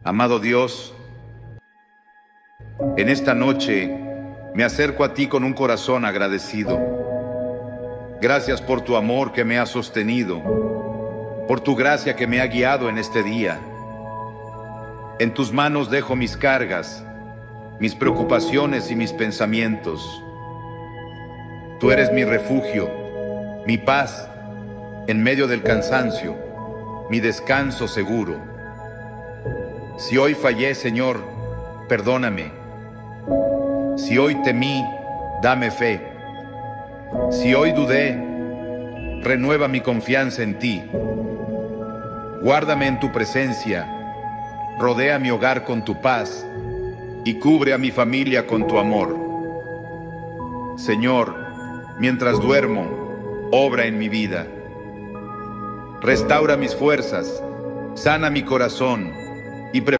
Amado Dios, en esta noche me acerco a ti con un corazón agradecido. Gracias por tu amor que me ha sostenido, por tu gracia que me ha guiado en este día. En tus manos dejo mis cargas, mis preocupaciones y mis pensamientos. Tú eres mi refugio, mi paz en medio del cansancio, mi descanso seguro. Si hoy fallé, Señor, perdóname. Si hoy temí, dame fe. Si hoy dudé, renueva mi confianza en ti. Guárdame en tu presencia, rodea mi hogar con tu paz y cubre a mi familia con tu amor. Señor, mientras duermo, obra en mi vida. Restaura mis fuerzas, sana mi corazón y prepara